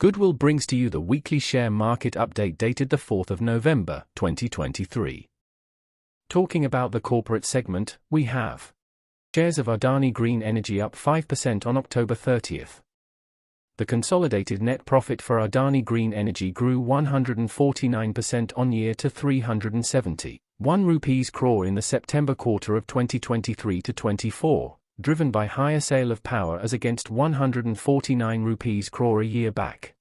Goodwill brings to you the weekly share market update dated the 4th of November, 2023. Talking about the corporate segment, we have shares of Adani Green Energy up 5% on October 30th. The consolidated net profit for Adani Green Energy grew 149% on year to 371 rupees crore in the September quarter of 2023 to 24, driven by higher sale of power as against 149 rupees crore a year back.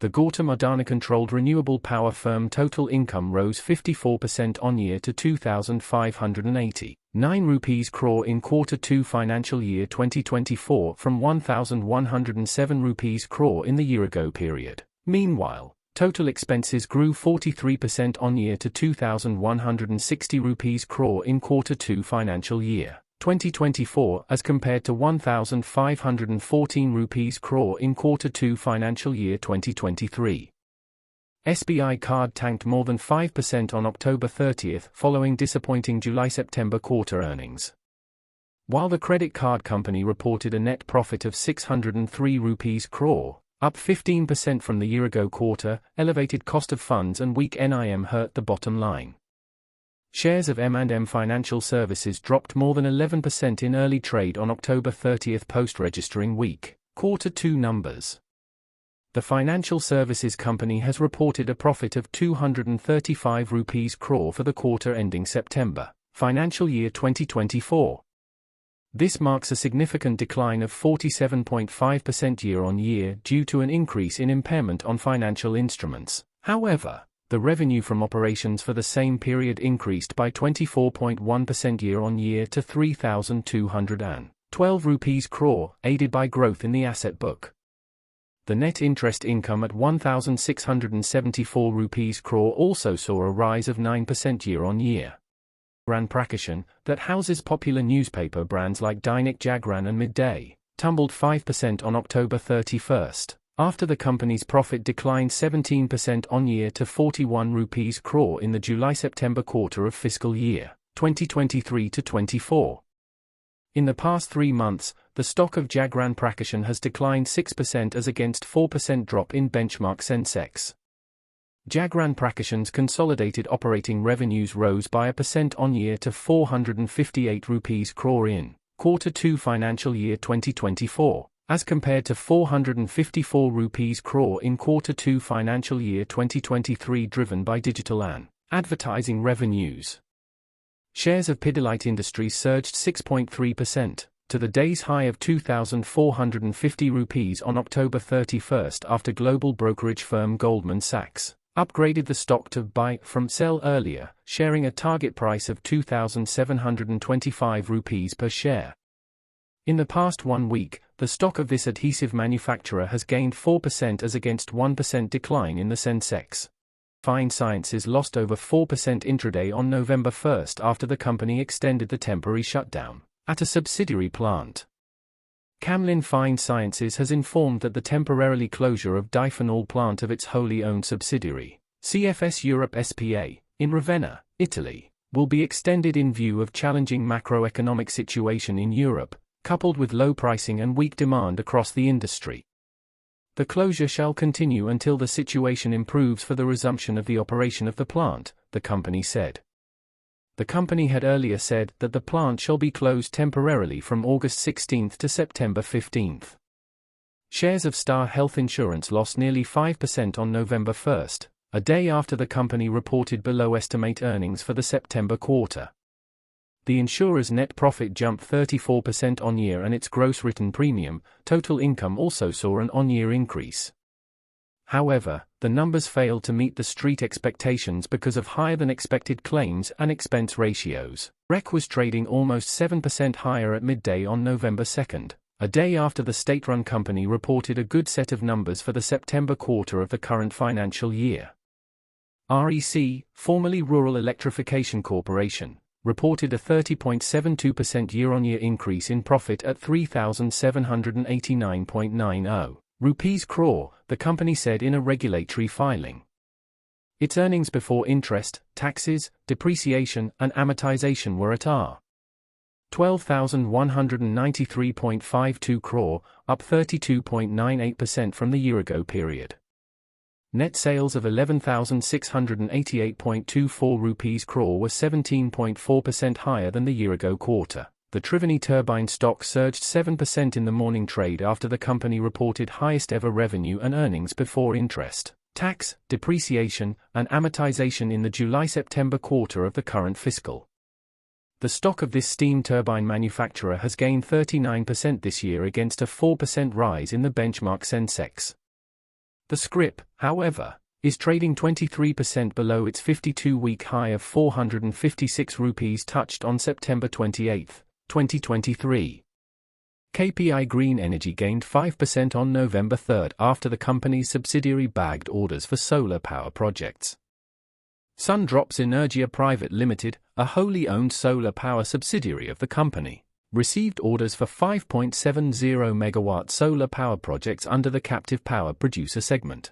The Gautam Adani-controlled renewable power firm total income rose 54% on year to 2,589 rupees crore in Q2 financial year 2024 from 1,107 rupees crore in the year-ago period. Meanwhile, total expenses grew 43% on year to 2,160 rupees crore in Q2 financial year 2024 as compared to 1,514 rupees crore in Q2 financial year 2023. SBI Card tanked more than 5% on October 30th following disappointing July-September quarter earnings. While the credit card company reported a net profit of 603 rupees crore, up 15% from the year-ago quarter, elevated cost of funds and weak NIM hurt the bottom line. Shares of M&M Financial Services dropped more than 11% in early trade on October 30th post-registering weak Q2 numbers. The financial services company has reported a profit of 235 rupees crore for the quarter ending September, financial year 2024. This marks a significant decline of 47.5% year-on-year due to an increase in impairment on financial instruments. However, the revenue from operations for the same period increased by 24.1% year-on-year to 3,212 rupees crore, aided by growth in the asset book. The net interest income at 1,674 rupees crore also saw a rise of 9% year-on-year. Jagran Prakashan, that houses popular newspaper brands like Dainik Jagran and Midday, tumbled 5% on October 31st. After the company's profit declined 17% on year to 41 rupees crore in the July-September quarter of fiscal year 2023 to 24. In the past 3 months, the stock of Jagran Prakashan has declined 6% as against 4% drop in benchmark Sensex. Jagran Prakashan's consolidated operating revenues rose by 1% on year to 458 rupees crore in Q2 financial year 2024. As compared to 454 rupees crore in Q2 financial year 2023 driven by digital and advertising revenues. Shares of Pidilite Industries surged 6.3% to the day's high of 2,450 rupees on October 31st after global brokerage firm Goldman Sachs upgraded the stock to buy from sell earlier, sharing a target price of 2,725 rupees per share. In the past 1 week, the stock of this adhesive manufacturer has gained 4% as against 1% decline in the Sensex. Fine Sciences lost over 4% intraday on November 1st after the company extended the temporary shutdown at a subsidiary plant. Camlin Fine Sciences has informed that the temporarily closure of diphenol plant of its wholly owned subsidiary, CFS Europe SPA, in Ravenna, Italy, will be extended in view of challenging macroeconomic situation in Europe, coupled with low pricing and weak demand across the industry. The closure shall continue until the situation improves for the resumption of the operation of the plant, the company said. The company had earlier said that the plant shall be closed temporarily from August 16 to September 15. Shares of Star Health Insurance lost nearly 5% on November 1st, a day after the company reported below-estimate earnings for the September quarter. The insurer's net profit jumped 34% on year and its gross written premium, total income also saw an on-year increase. However, the numbers failed to meet the street expectations because of higher-than-expected claims and expense ratios. REC was trading almost 7% higher at midday on November 2nd, a day after the state-run company reported a good set of numbers for the September quarter of the current financial year. REC, formerly Rural Electrification Corporation, reported a 30.72% year-on-year increase in profit at 3,789.90 rupees crore, the company said in a regulatory filing. Its earnings before interest, taxes, depreciation, and amortization were at 12,193.52 crore, up 32.98% from the year-ago period. Net sales of 11,688.24 rupees crore were 17.4% higher than the year-ago quarter. The Triveni turbine stock surged 7% in the morning trade after the company reported highest-ever revenue and earnings before interest, tax, depreciation, and amortization in the July-September quarter of the current fiscal. The stock of this steam turbine manufacturer has gained 39% this year against a 4% rise in the benchmark Sensex. The scrip, however, is trading 23% below its 52-week high of 456 rupees touched on September 28, 2023. KPI Green Energy gained 5% on November 3 after the company's subsidiary bagged orders for solar power projects. Sundrops Energia Private Limited, a wholly owned solar power subsidiary of the company, received orders for 5.70 megawatt solar power projects under the captive power producer segment.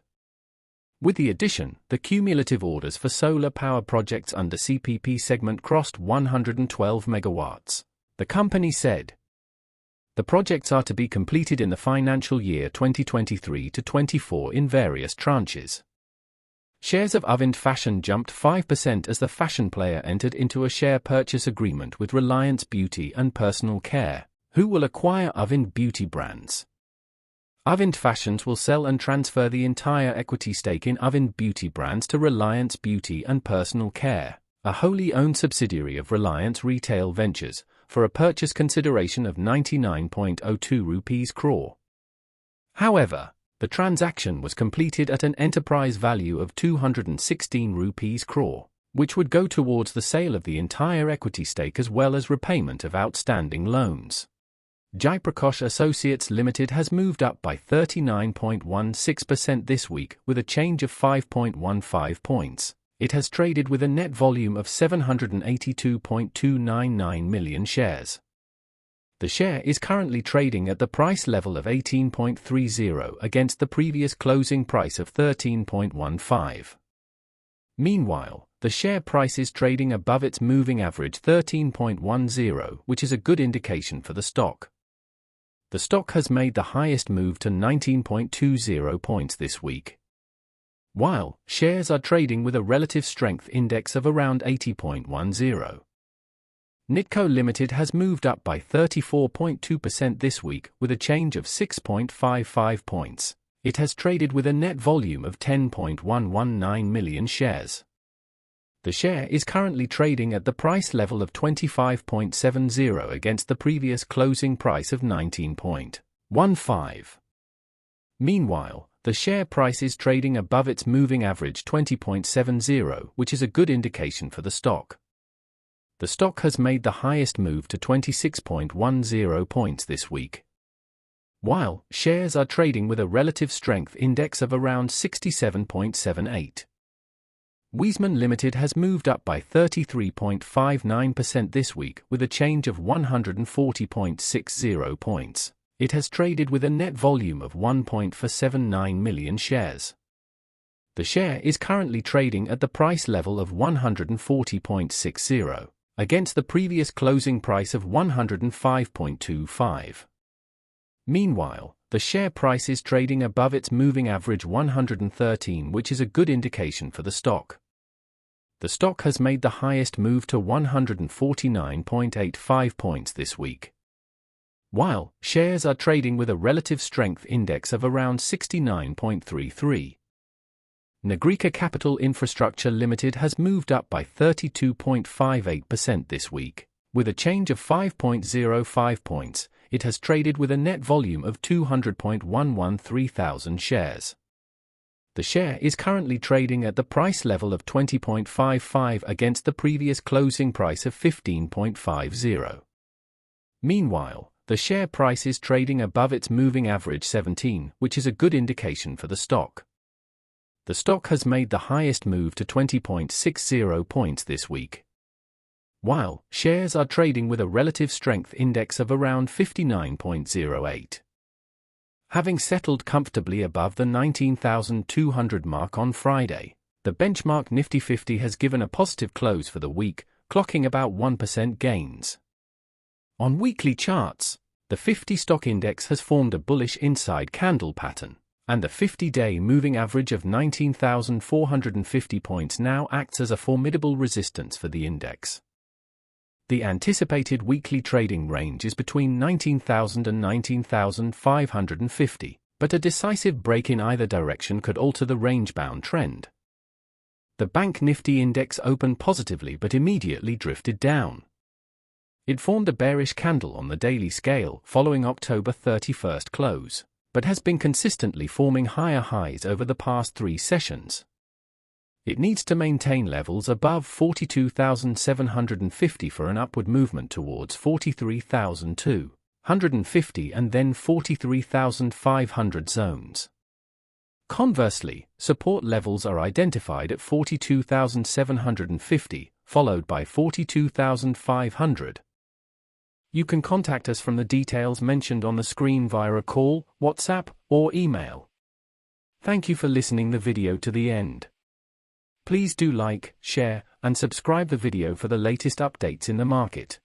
With the addition, the cumulative orders for solar power projects under CPP segment crossed 112 megawatts, the company said. The projects are to be completed in the financial year 2023-24 in various tranches. Shares of Avind Fashion jumped 5% as the fashion player entered into a share purchase agreement with Reliance Beauty and Personal Care, who will acquire Avind Beauty brands. Avind Fashions will sell and transfer the entire equity stake in Avind Beauty brands to Reliance Beauty and Personal Care, a wholly owned subsidiary of Reliance Retail Ventures, for a purchase consideration of 99.02 rupees crore. However, the transaction was completed at an enterprise value of 216 rupees crore, which would go towards the sale of the entire equity stake as well as repayment of outstanding loans. Jaiprakash Associates Limited has moved up by 39.16% this week with a change of 5.15 points. It has traded with a net volume of 782.299 million shares. The share is currently trading at the price level of 18.30 against the previous closing price of 13.15. Meanwhile, the share price is trading above its moving average 13.10, which is a good indication for the stock. The stock has made the highest move to 19.20 points this week, while shares are trading with a relative strength index of around 80.10. Nitco Limited has moved up by 34.2% this week with a change of 6.55 points. It has traded with a net volume of 10.119 million shares. The share is currently trading at the price level of 25.70 against the previous closing price of 19.15. Meanwhile, the share price is trading above its moving average 20.70, which is a good indication for the stock. The stock has made the highest move to 26.10 points this week, while shares are trading with a relative strength index of around 67.78. Wiesmann Limited has moved up by 33.59% this week with a change of 140.60 points. It has traded with a net volume of 1.479 million shares. The share is currently trading at the price level of 140.60. Against the previous closing price of 105.25. Meanwhile, the share price is trading above its moving average 113, which is a good indication for the stock. The stock has made the highest move to 149.85 points this week, while shares are trading with a relative strength index of around 69.33. Nagrika Capital Infrastructure Limited has moved up by 32.58% this week, with a change of 5.05 points. It has traded with a net volume of 200.113 thousand shares. The share is currently trading at the price level of 20.55 against the previous closing price of 15.50. Meanwhile, the share price is trading above its moving average 17, which is a good indication for the stock. The stock has made the highest move to 20.60 points this week, while shares are trading with a relative strength index of around 59.08. Having settled comfortably above the 19,200 mark on Friday, the benchmark Nifty 50 has given a positive close for the week, clocking about 1% gains. On weekly charts, the 50 stock index has formed a bullish inside candle pattern, and the 50-day moving average of 19,450 points now acts as a formidable resistance for the index. The anticipated weekly trading range is between 19,000 and 19,550, but a decisive break in either direction could alter the range-bound trend. The Bank Nifty index opened positively but immediately drifted down. It formed a bearish candle on the daily scale following October 31st close, but has been consistently forming higher highs over the past 3 sessions. It needs to maintain levels above 42,750 for an upward movement towards 43,250 and then 43,500 zones. Conversely, support levels are identified at 42,750, followed by 42,500. You can contact us from the details mentioned on the screen via a call, WhatsApp, or email. Thank you for listening the video to the end. Please do like, share, and subscribe the video for the latest updates in the market.